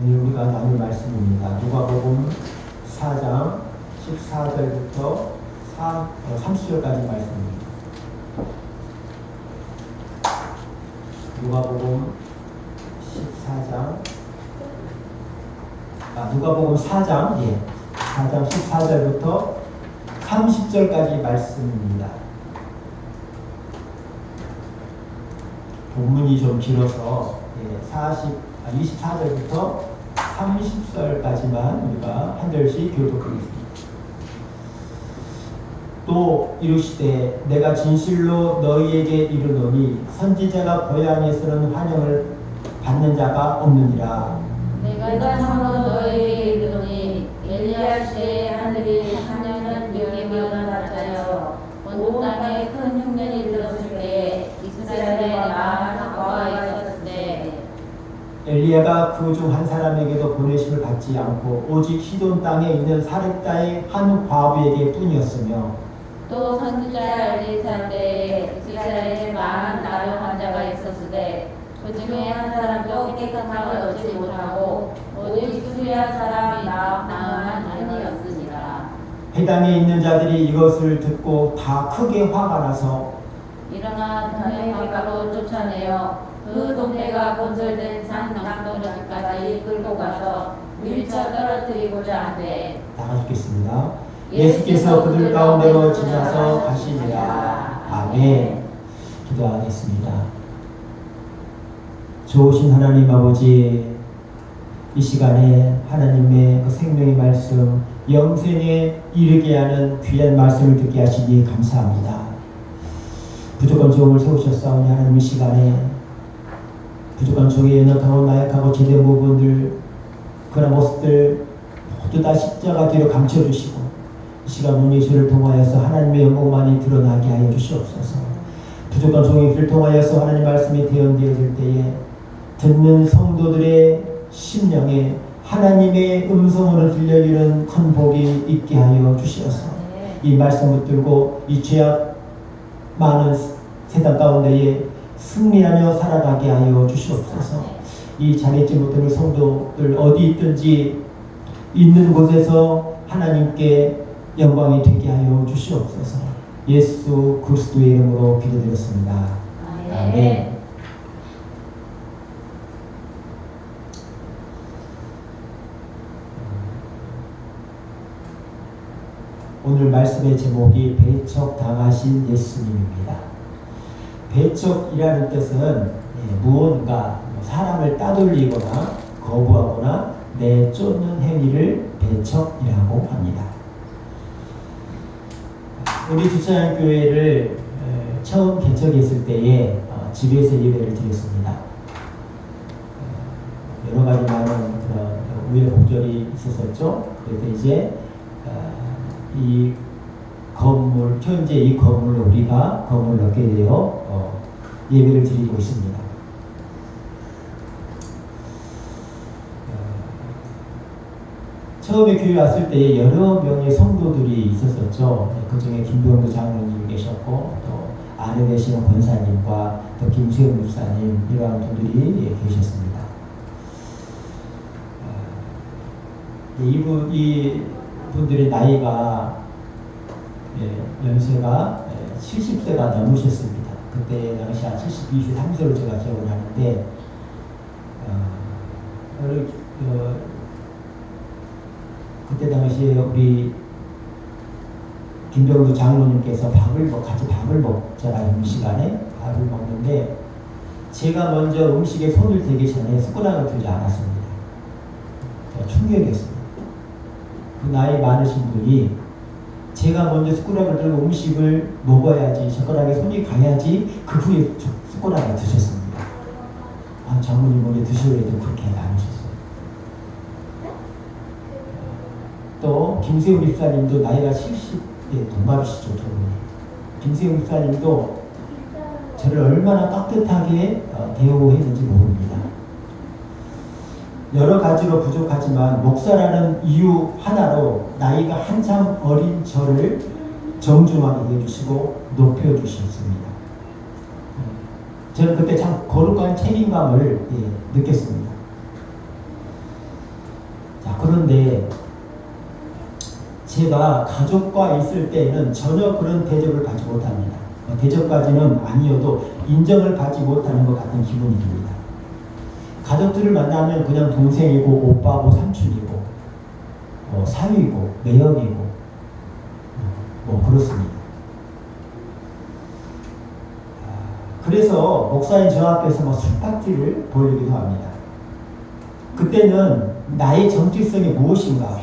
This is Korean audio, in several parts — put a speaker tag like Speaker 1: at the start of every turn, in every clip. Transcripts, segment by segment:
Speaker 1: 오늘 우리가 나눌 말씀입니다. 누가복음 4장 14절부터 30절까지 말씀입니다. 누가복음 4장 14절부터 30절까지 말씀입니다. 본문이 좀 길어서 24절부터 30절까지만 우리가 한 절씩 교독하겠습니다. 또 이르시되 내가 진실로 너희에게 이르노니 선지자가 고향에서는 환영을 받는 자가 없느니라.
Speaker 2: 내가 참으로 너희에게 이르노니 엘리야 시대에 하늘이 3년은 여기면 낮아요. 온 땅에 큰 흉년이 일었을 때에 이스라엘에 나아간 과가 있었는데
Speaker 1: 엘리야가 그 중 한 사람에게도 보내심을 받지 않고 오직 시돈 땅에 있는 사렙다의 한 과부에게 뿐이었으며
Speaker 2: 또 선지자 엘리사 때에 이스라엘에 많은 나병 환자가 있었으되 그 중에 한 사람도 깨끗함을 얻지 못하고 오직 수리한 사람이 나음만 뿐이었으니라.
Speaker 1: 해당에 있는 자들이 이것을 듣고 다 크게 화가 나서
Speaker 2: 일어나 동네 바깥으로 쫓아내어 그 동네가 건설된 산 남동까지 끌고 가서 밀쳐 떨어뜨리고자 하되
Speaker 1: 나가주겠습니다. 예수께서 그들 가운데로 지나서 가시니라. 아멘. 기도하겠습니다. 좋으신 하나님 아버지, 이 시간에 하나님의 그 생명의 말씀 영생에 이르게 하는 귀한 말씀을 듣게 하시니 감사합니다. 부족한 종을 세우셨사오니 하나님 이 시간에 부족한 종의 연약하고 나약하고 제대로 부분들 그런 모습들 모두 다 십자가 뒤로 감춰주시고 이 시간 오늘 예수를 통하여서 하나님의 영광만이 드러나게 하여 주시옵소서. 부족한 종의 길을 통하여서 하나님 말씀이 대언되어질 때에 듣는 성도들의 심령에 하나님의 음성으로 들려주는 큰 복이 있게 하여 주시옵소서. 이 말씀 붙들고 이 죄악 많은 세상 가운데에 승리하며 살아가게 하여 주시옵소서. 이 자리지 못하는 성도들 어디 있든지 있는 곳에서 하나님께 영광이 되게 하여 주시옵소서. 예수 그리스도의 이름으로 기도드렸습니다. 아멘. 오늘 말씀의 제목이 배척당하신 예수님입니다. 배척이라는 뜻은 무언가 사람을 따돌리거나 거부하거나 내쫓는 행위를 배척이라고 합니다. 우리 주차장교회를 처음 개척했을 때에 집에서 예배를 드렸습니다. 여러 가지 많은 그런 우여곡절이 있었었죠. 그래서 이제 이 건물, 현재 이 건물로 우리가 건물을 얻게 되어 예배를 드리고 있습니다. 처음에 교회 왔을 때 여러 명의 성도들이 있었었죠. 그 중에 김병도 장로님 계셨고 또 아내 되시는 권사님과 또 김세훈 목사님 이러한 분들이 계셨습니다. 이 분들의 나이가 연세가 70세가 넘으셨습니다. 그때 당시 한 72세, 3세로 제가 기억을 하는데 그때 당시에 우리 김병도 장로님께서 같이 밥을 먹자라는 시간에 밥을 먹는데 제가 먼저 음식에 손을 대기 전에 숟가락을 들지 않았습니다. 충격이었습니다. 그 나이 많으신 분이 제가 먼저 숟가락을 들고 음식을 먹어야지 젓가락에 손이 가야지 그 후에 숟가락을 드셨습니다. 장모님 먼저 드시려도 그렇게 안 하셨어요. 또 김세훈 집사님도 나이가 70대 동갑이시죠. 김세훈 집사님도 저를 얼마나 따뜻하게 대우했는지 모릅니다. 여러 가지로 부족하지만 목사라는 이유 하나로 나이가 한참 어린 저를 정중하게 해주시고 높여주셨습니다. 저는 그때 참 거룩한 책임감을 느꼈습니다. 자, 그런데 제가 가족과 있을 때에는 전혀 그런 대접을 받지 못합니다. 대접까지는 아니어도 인정을 받지 못하는 것 같은 기분이 듭니다. 가족들을 만나면 그냥 동생이고 오빠고 삼촌이고 사위고 매형이고 그렇습니다. 그래서 목사님 저 앞에서 막 술파티를 벌이기도 합니다. 그때는 나의 정체성이 무엇인가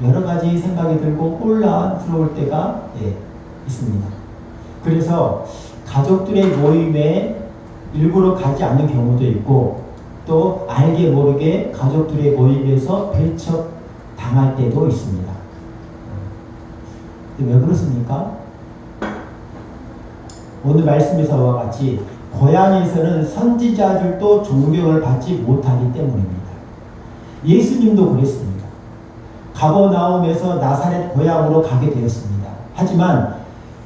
Speaker 1: 여러 가지 생각이 들고 혼란스러울 때가 있습니다. 그래서 가족들의 모임에 일부러 가지 않는 경우도 있고 또 알게 모르게 가족들의 모임에서 배척당할 때도 있습니다. 왜 그렇습니까? 오늘 말씀에서와 같이 고향에서는 선지자들도 존경을 받지 못하기 때문입니다. 예수님도 그랬습니다. 가버나움에서 나사렛 고향으로 가게 되었습니다. 하지만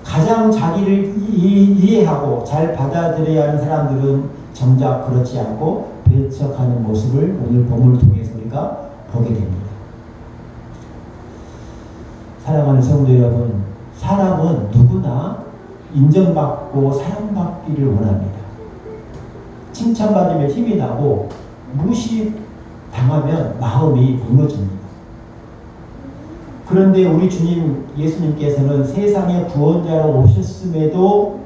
Speaker 1: 가장 자기를 이해하고 잘 받아들여야 하는 사람들은 정작 그렇지 않고 배척하는 모습을 오늘 본문을 통해서 우리가 보게 됩니다. 사랑하는 성도 여러분, 사람은 누구나 인정받고 사랑받기를 원합니다. 칭찬받으면 힘이 나고 무시당하면 마음이 무너집니다. 그런데 우리 주님 예수님께서는 세상의 구원자로 오셨음에도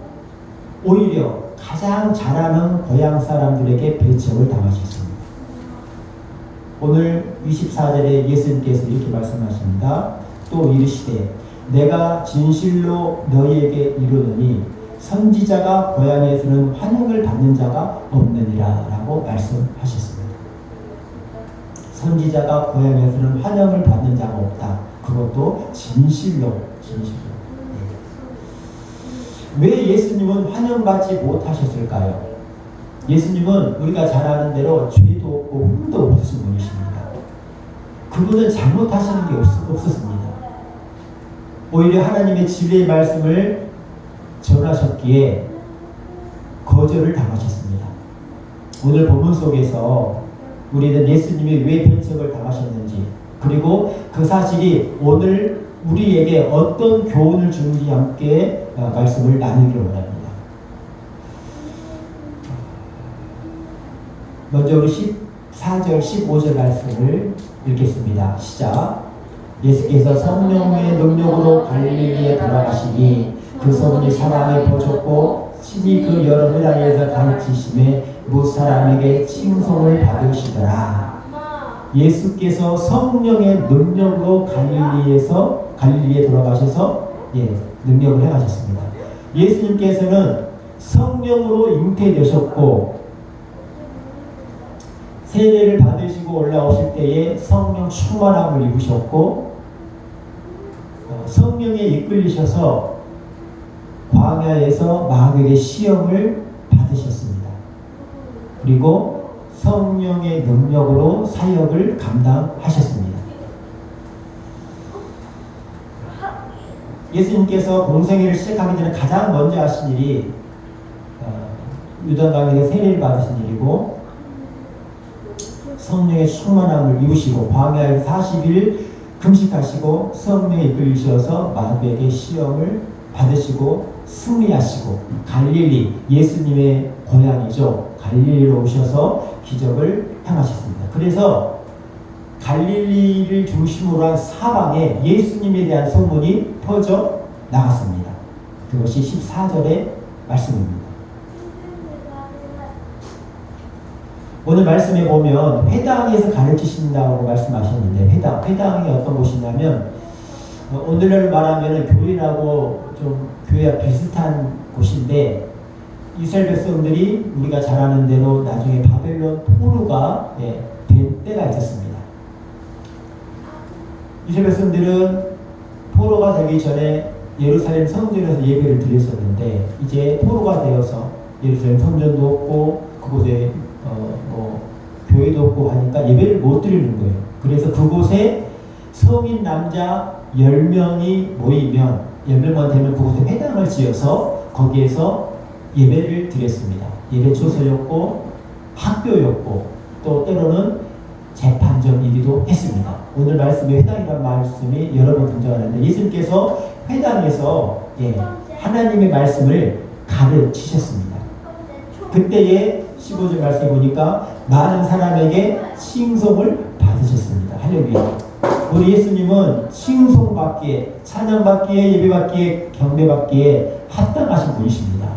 Speaker 1: 오히려 가장 잘하는 고향 사람들에게 배척을 당하셨습니다. 오늘 24절에 예수님께서 이렇게 말씀하십니다. 또 이르시되 내가 진실로 너희에게 이르노니 선지자가 고향에서는 환영을 받는 자가 없느니라 라고 말씀하셨습니다. 선지자가 고향에서는 환영을 받는 자가 없다. 그것도 진실로. 왜 예수님은 환영받지 못하셨을까요? 예수님은 우리가 잘 아는 대로 죄도 없고 흠도 없으신 분이십니다. 그분은 잘못하시는 게 없었습니다. 오히려 하나님의 진리의 말씀을 전하셨기에 거절을 당하셨습니다. 오늘 본문 속에서 우리는 예수님이 왜 배척을 당하셨는지 그리고 그 사실이 오늘 우리에게 어떤 교훈을 주는지 함께 말씀을 나누기를 원합니다. 먼저 우리 14절 15절 말씀을 읽겠습니다. 시작. 예수께서 성령의 능력으로 갈릴리에 돌아가시니 그 소문이 사람에 퍼졌고 친히 그 여러 회당에서 가르치심에 무 사람에게 칭송을 받으시더라. 예수께서 성령의 능력으로 갈릴리에 돌아가셔서 능력을 행하셨습니다. 예수님께서는 성령으로 잉태되셨고 세례를 받으시고 올라오실 때에 성령 충만함을 입으셨고 성령에 이끌리셔서 광야에서 마귀의 시험을 받으셨습니다. 그리고 성령의 능력으로 사역을 감당하셨습니다. 예수님께서 공생애를 시작하기 전에 가장 먼저 하신 일이 요단강에서 세례를 받으신 일이고 성령의 충만함을 입으시고 광야에 40일 금식하시고 성령에 이끌리셔서 마귀에게 시험을 받으시고 승리하시고 갈릴리 예수님의 고향이죠. 갈릴리로 오셔서 기적을 행하셨습니다. 그래서 갈릴리를 중심으로 한 사방에 예수님에 대한 소문이 퍼져 나갔습니다. 그것이 14절의 말씀입니다. 오늘 말씀에 보면 회당에서 가르치신다고 말씀하셨는데 회당이 어떤 곳이냐면 오늘날 말하면 교회라고 좀 교회와 비슷한 곳인데 이스라엘 백성들이 우리가 잘 아는 대로 나중에 바벨론 포로가 된 때가 있었습니다. 이스라엘 백성들은 포로가 되기 전에 예루살렘 성전에서 예배를 드렸었는데 이제 포로가 되어서 예루살렘 성전도 없고 그곳에 교회도 없고 하니까 예배를 못 드리는 거예요. 그래서 그곳에 성인 남자 10명이 모이면 10명만 되면 그곳에 회당을 지어서 거기에서 예배를 드렸습니다. 예배 초소였고 학교였고 또 때로는 재판정이기도 했습니다. 오늘 말씀에 회당이라는 말씀이 여러 번 등장하는데 예수님께서 회당에서 하나님의 말씀을 가르치셨습니다. 그때의 15절 말씀에 보니까 많은 사람에게 칭송을 받으셨습니다. 할렐루야. 우리 예수님은 칭송받기에, 찬양받기에, 예배받기에, 경배받기에 합당하신 분이십니다.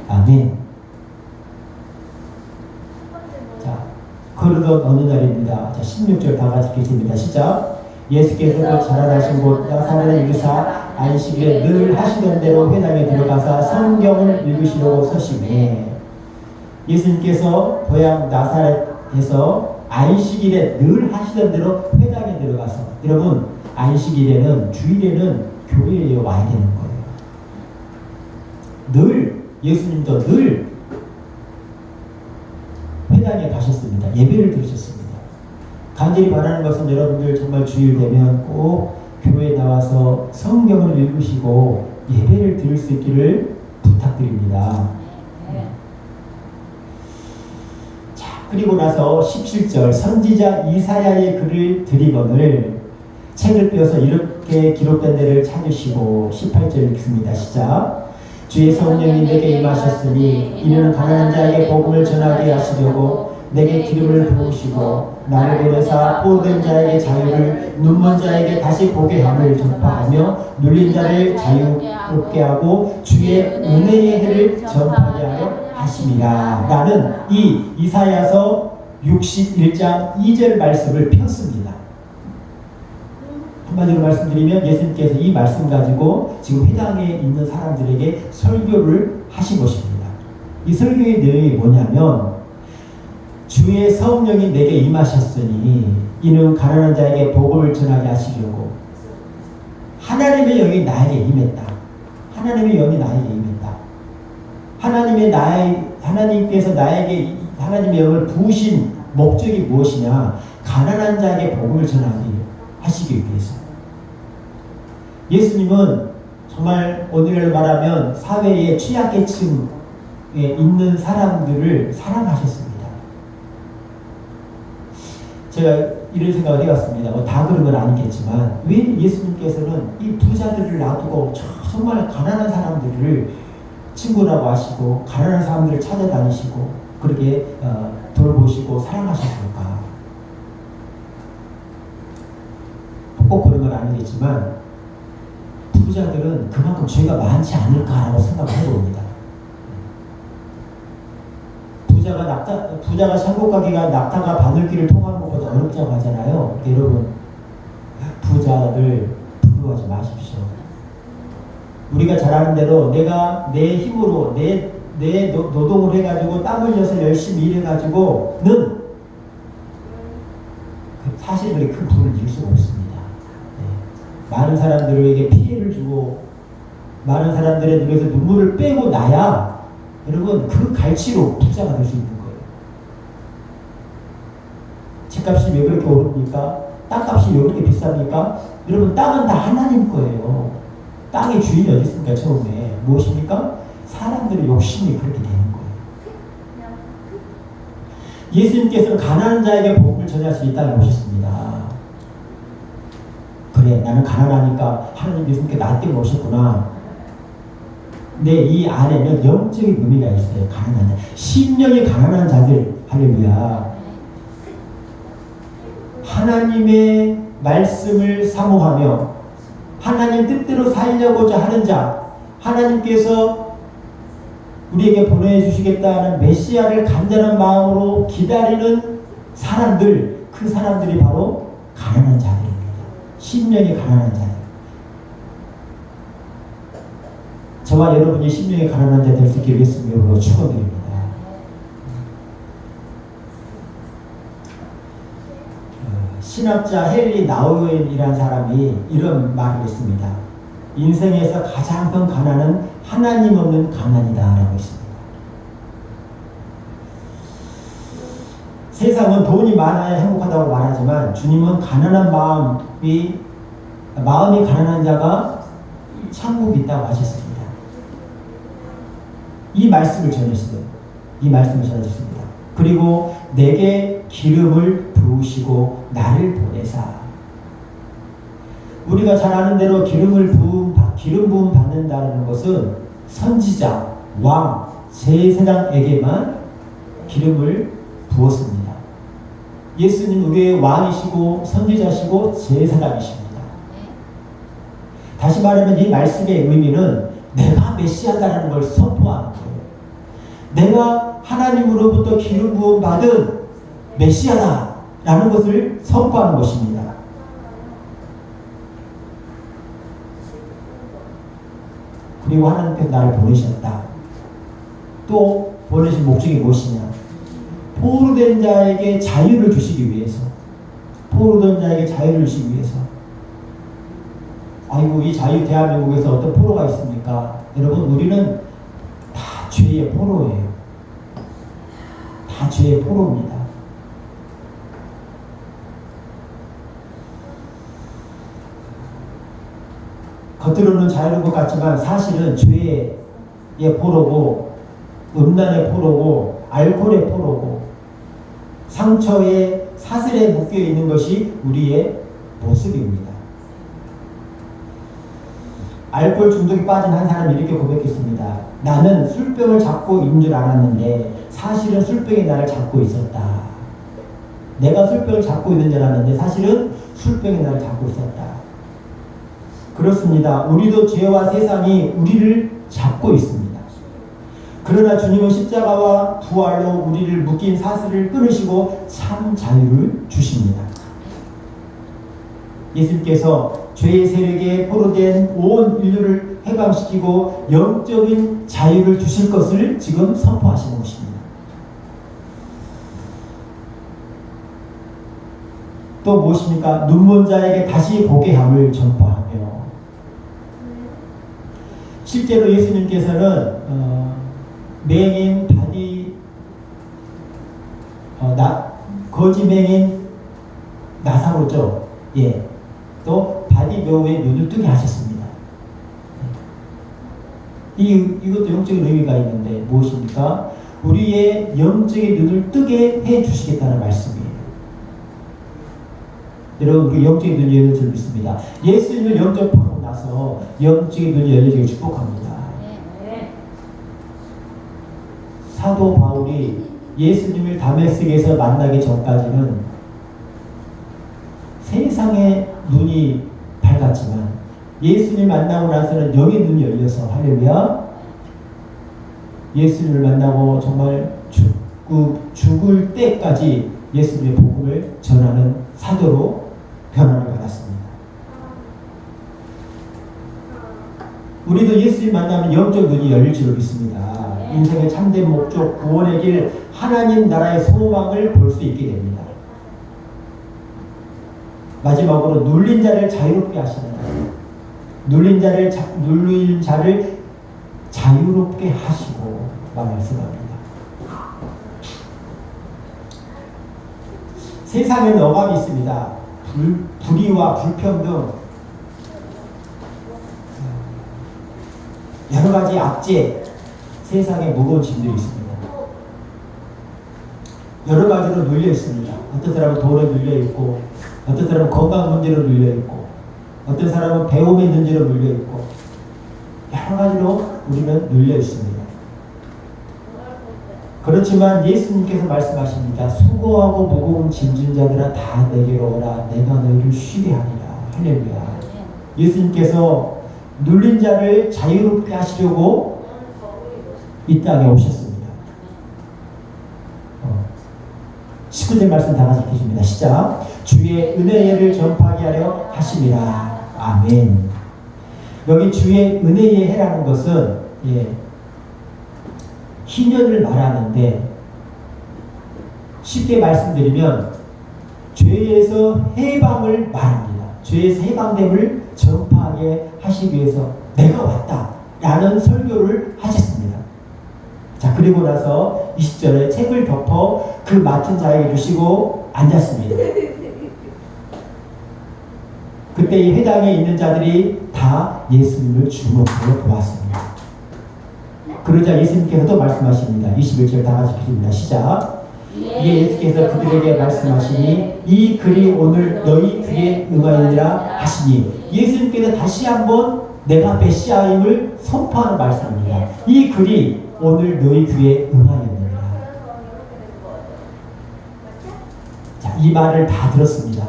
Speaker 1: 아멘. 자, 그러던 어느 날입니다. 자, 16절 다 같이 읽겠습니다. 시작. 예수께서 자라나신 곳 나사렛에 이르사 안식일에 늘 하시던 대로 회당에 들어가사 성경을 읽으시려고 서심해. 예수님께서 고향 나사렛에서 안식일에 늘 하시던 대로 회당에 들어가서, 여러분 안식일에는, 주일에는 교회에 와야 되는 거예요. 늘 예수님도 늘 회당에 가셨습니다. 예배를 드리셨습니다. 간절히 바라는 것은 여러분들 정말 주일 되면 꼭 교회에 나와서 성경을 읽으시고 예배를 드릴 수 있기를 부탁드립니다. 자, 그리고 나서 17절 선지자 이사야의 글을 드리거늘 책을 펴서 이렇게 기록된 데를 찾으시고 18절 읽습니다. 시작. 주의 성령이 내게 임하셨으니 이는 가난한 자에게 복음을 전하게 하시려고 내게 기름을 부으시고 나를 보내사 포로된 자에게 자유를, 눈먼 자에게 다시 보게 함을 전파하며 눌린 자를 자유롭게 하고 주의 은혜의 해를 전파하게 하여 하심이라. 라는 이 이사야서 61장 2절 말씀을 폈습니다. 한마디로 말씀드리면 예수님께서 이 말씀 가지고 지금 회당에 있는 사람들에게 설교를 하신 것입니다. 이 설교의 내용이 뭐냐면 주의 성령이 내게 임하셨으니 이는 가난한 자에게 복음을 전하게 하시려고 하나님의 영이 나에게 임했다. 하나님의 영이 나에게 임했다. 하나님께서 나에게 하나님의 영을 부으신 목적이 무엇이냐? 가난한 자에게 복음을 전하기 하시기 위해서. 예수님은 정말 오늘날 말하면 사회의 취약계층에 있는 사람들을 사랑하셨습니다. 제가 이런 생각을 해봤습니다. 다 그런 건 아니겠지만 왜 예수님께서는 이 부자들을 놔두고 정말 가난한 사람들을 친구라고 하시고 가난한 사람들을 찾아다니시고 그렇게 돌보시고 사랑하셨을까? 꼭 그런 건 아니겠지만 부자들은 그만큼 죄가 많지 않을까라고 생각을 해봅니다. 부자가 천국 가기가 낙타가 바늘길을 통하는 것보다 어렵다고 하잖아요. 여러분, 부자들 부러워하지 마십시오. 우리가 잘 아는 대로 내가 내 힘으로 내 노동을 해가지고 땀 흘려서 열심히 일해가지고는 사실 그렇게 큰 부를 이룰 수가 없습니다. 많은 사람들에게 피해를 주고 많은 사람들의 눈에서 눈물을 빼고 나야 여러분 그 갈치로 부자가 될 수 있는 거예요. 집값이 왜 그렇게 오릅니까? 땅값이 왜 그렇게 비쌉니까? 여러분 땅은 다 하나님 거예요. 땅의 주인이 어디 있습니까? 처음에 무엇입니까? 사람들의 욕심이 그렇게 되는 거예요. 예수님께서는 가난한 자에게 복음을 전할 수 있다고 오셨습니다. 그래, 나는 가난하니까 하나님 예수님께 나 때문에 오셨구나. 근데 이 안에는 영적인 의미가 있어요. 가난한 자, 심령이 가난한 자들, 할렐루야. 하나님의 말씀을 사모하며 하나님 뜻대로 살려고자 하는 자, 하나님께서 우리에게 보내주시겠다는 메시아를 간절한 마음으로 기다리는 사람들, 그 사람들이 바로 가난한 자들입니다. 심령이 가난한 자들. 저와 여러분이 심령이 가난한 자 될 수 있게 예수님으로 축원드립니다. 신학자 헨리 나우엔이라는 사람이 이런 말을 했습니다. 인생에서 가장 큰 가난은 하나님 없는 가난이다 라고 했습니다. 세상은 돈이 많아야 행복하다고 말하지만 주님은 가난한 마음이 가난한 자가 천국이 있다고 하셨습니다. 이 말씀을 전했어요. 이 말씀을 전하셨습니다. 그리고 내게 기름을 부어 부으시고 나를 보내사. 우리가 잘 아는 대로 기름 부음 받는다는 것은 선지자, 왕, 제사장에게만 기름을 부었습니다. 예수님 우리의 왕이시고 선지자시고 제사장이십니다. 다시 말하면 이 말씀의 의미는 내가 메시아다라는 걸 선포하는 거예요. 내가 하나님으로부터 기름 부음 받은 메시아다라는 것을 선포하는 것입니다. 그리고 하나님께서 나를 보내셨다. 또 보내신 목적이 무엇이냐? 포로된 자에게 자유를 주시기 위해서. 포로된 자에게 자유를 주시기 위해서. 아이고, 이 자유 대한민국에서 어떤 포로가 있습니까? 여러분, 우리는 다 죄의 포로예요. 다 죄의 포로입니다. 겉으로는 자유로운 것 같지만 사실은 죄의 포로고, 음란의 포로고, 알코올의 포로고, 상처에 사슬에 묶여 있는 것이 우리의 모습입니다. 알코올 중독에 빠진 한 사람이 이렇게 고백했습니다. 나는 술병을 잡고 있는 줄 알았는데 사실은 술병이 나를 잡고 있었다. 내가 술병을 잡고 있는 줄 알았는데 사실은 술병이 나를 잡고 있었다. 그렇습니다. 우리도 죄와 세상이 우리를 잡고 있습니다. 그러나 주님은 십자가와 부활로 우리를 묶인 사슬을 끊으시고 참 자유를 주십니다. 예수님께서 죄의 세력에 포로된 온 인류를 해방시키고 영적인 자유를 주실 것을 지금 선포하시는 것입니다. 또 무엇입니까? 눈먼 자에게 다시 보게 함을 전파하며. 실제로 예수님께서는 맹인 거지 맹인 나사로죠. 예. 또 바디메오의 눈을 뜨게 하셨습니다. 이것도 영적인 의미가 있는데 무엇입니까? 우리의 영적인 눈을 뜨게 해 주시겠다는 말씀이에요. 여러분, 우리 영적인 눈이 열릴 줄 믿습니다. 예수님을 영접하고 나서 영적인 눈이 열리기를 축복합니다. 사도 바울이 예수님을 다메섹에서 만나기 전까지는 세상의 눈이 밝았지만 예수님을 만나고 나서는 영의 눈이 열려서, 할렐루야, 예수님을 만나고 정말 죽을 때까지 예수님의 복음을 전하는 사도로 변화를 받았습니다. 우리도 예수님 만나면 영적 눈이 열릴 줄 믿습니다. 인생의 참된 목적, 구원의 길, 하나님 나라의 소망을 볼 수 있게 됩니다. 마지막으로 눌린 자를 자유롭게 하시는 거예요. 눌린 자를 자유롭게 하시고 말씀합니다. 세상에는 억압이 있습니다. 불의와 불평등, 여러 가지 악재, 세상에 무거운 짐들이 있습니다. 여러 가지로 눌려 있습니다. 어떤 사람은 돈에 눌려 있고, 어떤 사람은 건강 문제로 눌려 있고, 어떤 사람은 배움의 문제로 눌려 있고, 여러 가지로 우리는 눌려 있습니다. 그렇지만 예수님께서 말씀하십니다. 수고하고 무거운 짐진 자들아 다 내게로 오라. 내가 너희를 쉬게 하리라. 할렐루야. 예수님께서 눌린 자를 자유롭게 하시려고 이 땅에 오셨습니다. 19절 말씀 다 같이 읽겠습니다. 시작. 주의 은혜를 전파하게 하려 하심이라. 아멘. 여기 주의 은혜의 해라는 것은 희년을 말하는데, 쉽게 말씀드리면 죄에서 해방을 말합니다. 죄에서 해방됨을 전파하게 하시기 위해서 내가 왔다 라는 설교를 하셨습니다. 자, 그리고 나서 20절에 책을 덮어 그 맡은 자에게 주시고 앉았습니다. 그때 이 회당에 있는 자들이 다 예수님을 주목하여 보았습니다. 그러자 예수님께서 또 말씀하십니다. 21절 다 같이 읽습니다. 시작. 이에 예수께서 그들에게 말씀하시니 이 글이 오늘 너희 귀에 응하리라 하시니 예수님께서 다시 한번 내가 메시아임을 선포하는 말씀입니다. 이 글이 오늘 너희 귀에 응하였느니라. 자, 이 말을 다 들었습니다.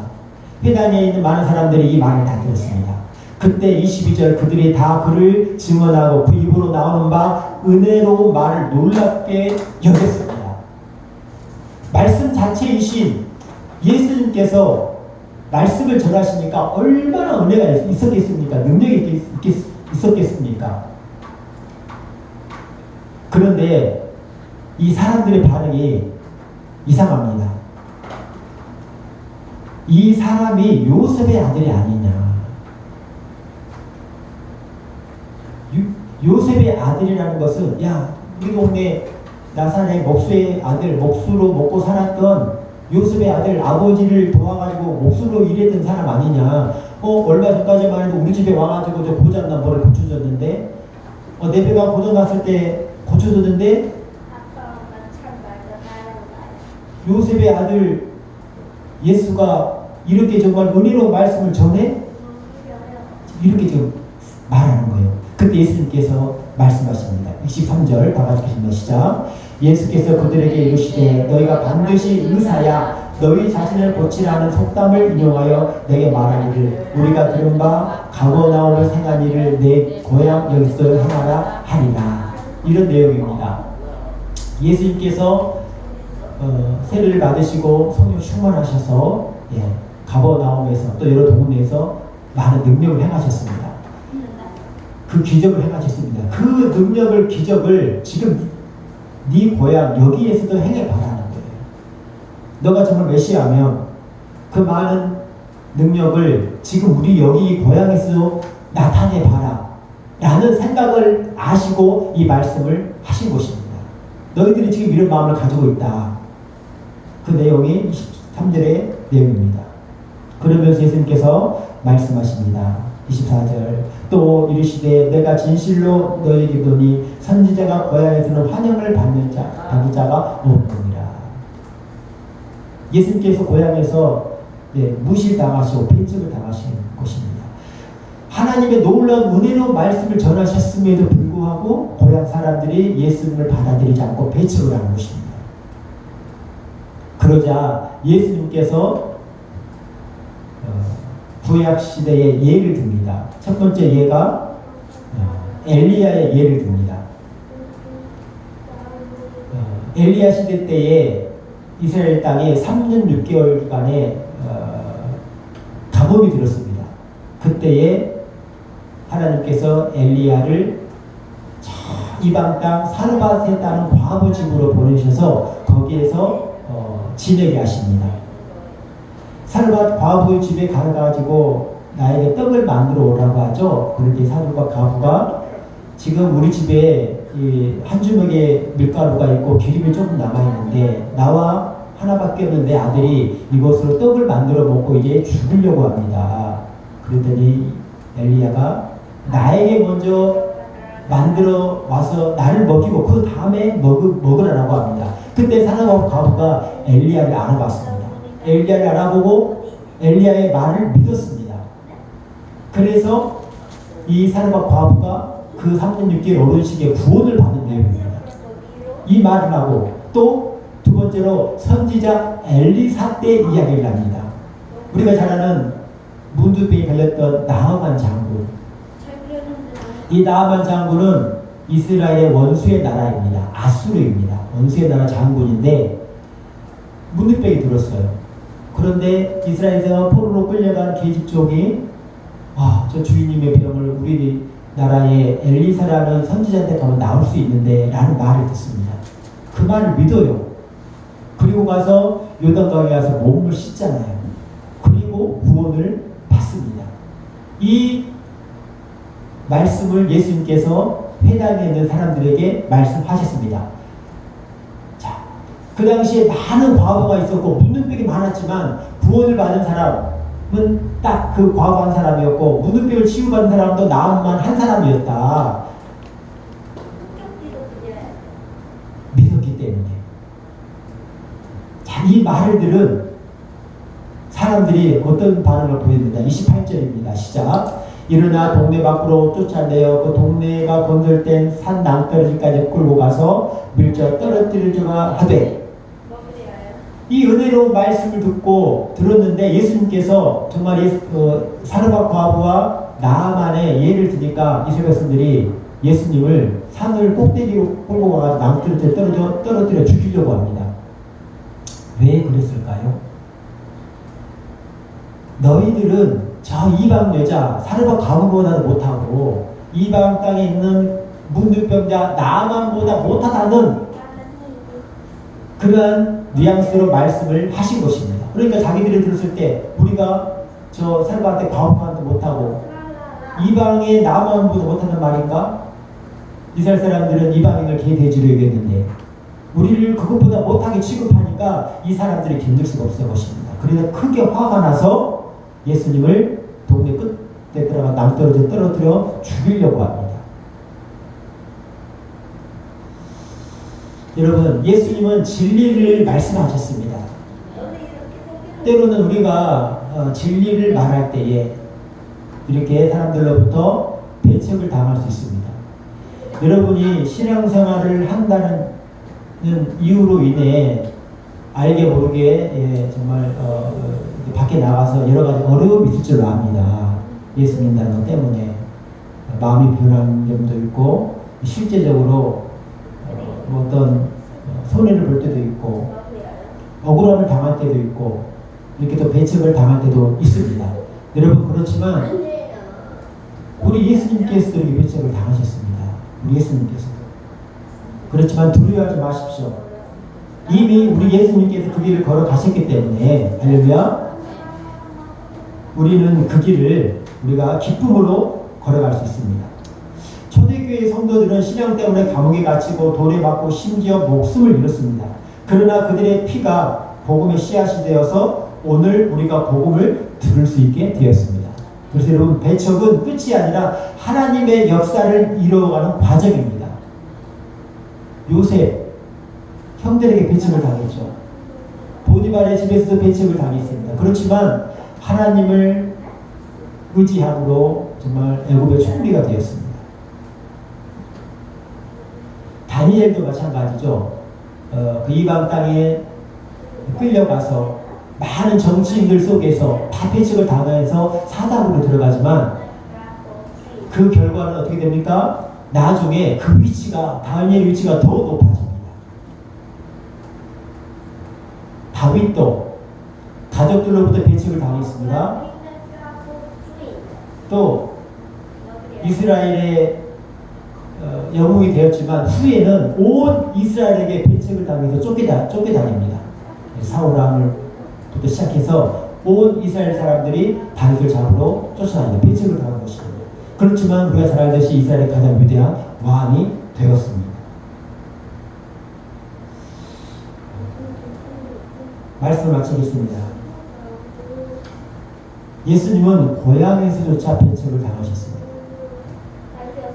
Speaker 1: 회당에 있는 많은 사람들이 이 말을 다 들었습니다. 그때 22절 그들이 다 그를 증언하고 그 입으로 나오는 바 은혜로운 말을 놀랍게 여겼습니다. 말씀 자체이신 예수님께서 말씀을 전하시니까 얼마나 은혜가 있었겠습니까? 능력이 있었겠습니까? 그런데 이 사람들의 반응이 이상합니다. 이 사람이 요셉의 아들이 아니냐. 요셉의 아들이라는 것은 야, 우리 동네 나사렛 목수의 아들, 목수로 먹고 살았던 요셉의 아들, 아버지를 도와가지고 목수로 일했던 사람 아니냐. 얼마 전까지만 해도 우리 집에 와가지고 저 고장난 뭐를 고쳐줬는데 내 배가 고장났을 때 고쳐줬는데 요셉의 아들 예수가 이렇게 정말 은혜로운 말씀을 전해? 이렇게 지금 말하는 거예요. 그때 예수님께서 말씀하십니다. 23절 다 같이 읽으시면 시작. 예수께서 그들에게 이르시되 너희가 반드시 의사야 너희 자신을 고치라는 속담을 인용하여 내게 말하기를 우리가 들은 바 가버나움을 행한 일을 내 고향 여기서 행하라 하리라. 이런 내용입니다. 예수님께서 세례를 받으시고 성령 충만하셔서 가버나움에서 또 여러 동네에서 많은 능력을 행하셨습니다. 그 기적을 행하셨습니다. 그 능력을 기적을 지금 네 고향 여기에서도 행해봐라는 거예요. 너가 정말 메시아면 그 많은 능력을 지금 우리 여기 고향에서 나타내봐라 라는 생각을 아시고 이 말씀을 하신 것입니다. 너희들이 지금 이런 마음을 가지고 있다. 그 내용이 23절의 내용입니다. 그러면서 예수님께서 말씀하십니다. 24절 또 이르시되 내가 진실로 너희에게 이르노니 선지자가 고향에서는 환영을 받는 자가 없느니라. 예수님께서 고향에서 무시당하시고 빈집을 당하신 것입니다. 하나님의 놀라운 은혜로운 말씀을 전하셨음에도 불구하고 고향 사람들이 예수님을 받아들이지 않고 배척을 하는 것입니다. 그러자 예수님께서 구약 시대의 예를 듭니다. 첫 번째 예가 엘리야의 예를 듭니다. 엘리야 시대 때에 이스라엘 땅에 3년 6개월간의 가뭄이 들었습니다. 그때에 하나님께서 엘리야를 이방 땅 사르밧에 따른 과부 집으로 보내셔서 거기에서 지내게 하십니다. 사르밧 과부의 집에 가가지고 나에게 떡을 만들어 오라고 하죠. 그런데 사르밧 과부가 지금 우리 집에 한 주먹의 밀가루가 있고 기름이 조금 남아있는데 나와 하나밖에 없는 내 아들이 이것으로 떡을 만들어 먹고 이제 죽으려고 합니다. 그랬더니 엘리야가 나에게 먼저 만들어 와서 나를 먹이고 그 다음에 먹으라고 합니다. 그때 사르밧 과부가 엘리야를 알아봤습니다. 엘리야를 알아보고 엘리야의 말을 믿었습니다. 그래서 이 사르밧 과부가 그 3년 6개월 어른식의 구원을 받는 내용입니다. 이 말을 하고 또 두 번째로 선지자 엘리사 때 이야기를 합니다. 우리가 잘 아는 문둥병이 걸렸던 나아만 장군. 이 나아만 장군은 이스라엘의 원수의 나라입니다. 아수르입니다. 원수의 나라 장군인데 문둥병이 들었어요. 그런데 이스라엘에서 포로로 끌려간 계집종이 저 주인님의 병을 우리 나라의 엘리사라는 선지자한테 가면 나올 수 있는데 라는 말을 듣습니다. 그 말을 믿어요. 그리고 가서 요단강에 가서 몸을 씻잖아요. 그리고 구원을 받습니다. 이 말씀을 예수님께서 회당에 있는 사람들에게 말씀하셨습니다. 자, 그 당시에 많은 과부가 있었고 문둥병이 많았지만 구원을 받은 사람은 딱 그 과부 한 사람이었고 문둥병을 치유받은 사람도 나음만 한 사람이었다. 믿었기 때문에. 자, 이 말을 들은 사람들이 어떤 반응을 보였느냐. 28절입니다. 시작. 일어나 동네 밖으로 쫓아내어 그 동네가 건설된 산 낭떠러지까지 끌고 가서 밀쳐 떨어뜨리려고 하되, 이 은혜로운 말씀을 듣고 들었는데 예수님께서 정말 사르밧 과부와 나아만의 예를 드니까 이스라엘 백성들이 예수님을 산을 꼭대기로 끌고 가서 낭떠러지에 떨어뜨려 죽이려고 합니다. 왜 그랬을까요? 너희들은 저 이방 여자 사르밧 과부보다도 못하고 이방 땅에 있는 문둥병자 나아만보다 못하다는 그러한 뉘앙스로 말씀을 하신 것입니다. 그러니까 자기들이 들었을 때 우리가 저 사르밧한테 과부한테 못하고 이방의 나아만보다 못하는 말인가? 이스라엘 사람들은 이방인을 개돼지로 여겼는데 우리를 그것보다 못하게 취급하니까 이 사람들이 견딜 수가 없을 것입니다. 그래서 크게 화가 나서 예수님을 동네 끝에 들어가 낭떠러지에 떨어뜨려 죽이려고 합니다. 여러분, 예수님은 진리를 말씀하셨습니다. 때로는 우리가 진리를 말할 때에 이렇게 사람들로부터 배척을 당할 수 있습니다. 여러분이 신앙생활을 한다는 이유로 인해 알게 모르게 정말 밖에 나가서 여러 가지 어려움이 있을 줄 압니다. 예수 믿는다는 것 때문에 마음이 변한 점도 있고 실제적으로 어떤 손해를 볼 때도 있고 억울함을 당할 때도 있고 이렇게 또 배척을 당할 때도 있습니다. 여러분, 그렇지만 우리 예수님께서도 이렇게 배척을 당하셨습니다. 우리 예수님께서도. 그렇지만 두려워하지 마십시오. 이미 우리 예수님께서 그 길을 걸어가셨기 때문에, 할렐루야, 우리는 그 길을 우리가 기쁨으로 걸어갈 수 있습니다. 초대교회 성도들은 신앙 때문에 감옥에 갇히고 돌에 맞고 심지어 목숨을 잃었습니다. 그러나 그들의 피가 복음의 씨앗이 되어서 오늘 우리가 복음을 들을 수 있게 되었습니다. 그래서 여러분, 배척은 끝이 아니라 하나님의 역사를 이루어가는 과정입니다. 요셉 형들에게 배척을 당했죠. 보디발의 집에서도 배척을 당했습니다. 그렇지만 하나님을 의지함으로 정말 애굽의 총리가 되었습니다. 다니엘도 마찬가지죠. 그 이방 땅에 끌려가서 많은 정치인들 속에서 다 배척을 당해서 사단으로 들어가지만 그 결과는 어떻게 됩니까? 나중에 그 위치가, 다니엘의 위치가 더 높아집니다. 다윗도 가족들로부터 배척을 당했습니다. 또 이스라엘의 영웅이 되었지만 후에는 온 이스라엘에게 배척을 당해서 쫓겨다닙니다. 사울왕을부터 시작해서 온 이스라엘 사람들이 다윗을 잡으러 쫓아다니는 배척을 당한 것입니다. 그렇지만 우리가 잘 알듯이 이스라엘의 가장 위대한 왕이 되었습니다. 말씀을 마치겠습니다. 예수님은 고향에서조차 배척을 당하셨습니다.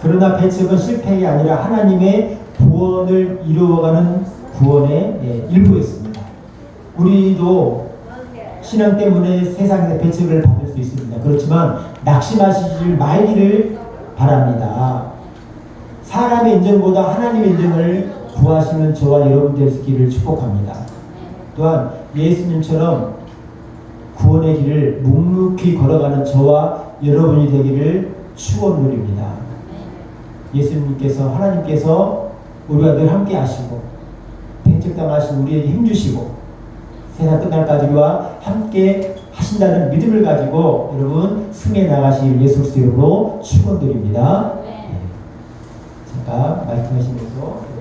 Speaker 1: 그러나 배척은 실패가 아니라 하나님의 구원을 이루어가는 구원의 일부였습니다. 우리도 신앙 때문에 세상에서 배척을 받을 수 있습니다. 그렇지만 낙심하시지 말기를 바랍니다. 사람의 인정보다 하나님의 인정을 구하시는 저와 여러분 되시기를 축복합니다. 또한 예수님처럼 구원의 길을 묵묵히 걸어가는 저와 여러분이 되기를 축원드립니다. 예수님께서, 하나님께서 우리와 늘 함께 하시고 배척당하신 우리에게 힘주시고 세상 끝날까지 우리와 함께 하신다는 믿음을 가지고 여러분 승리해 나가실 예수 그리스도 이름으로 축원드립니다. 잠깐 말씀하시면서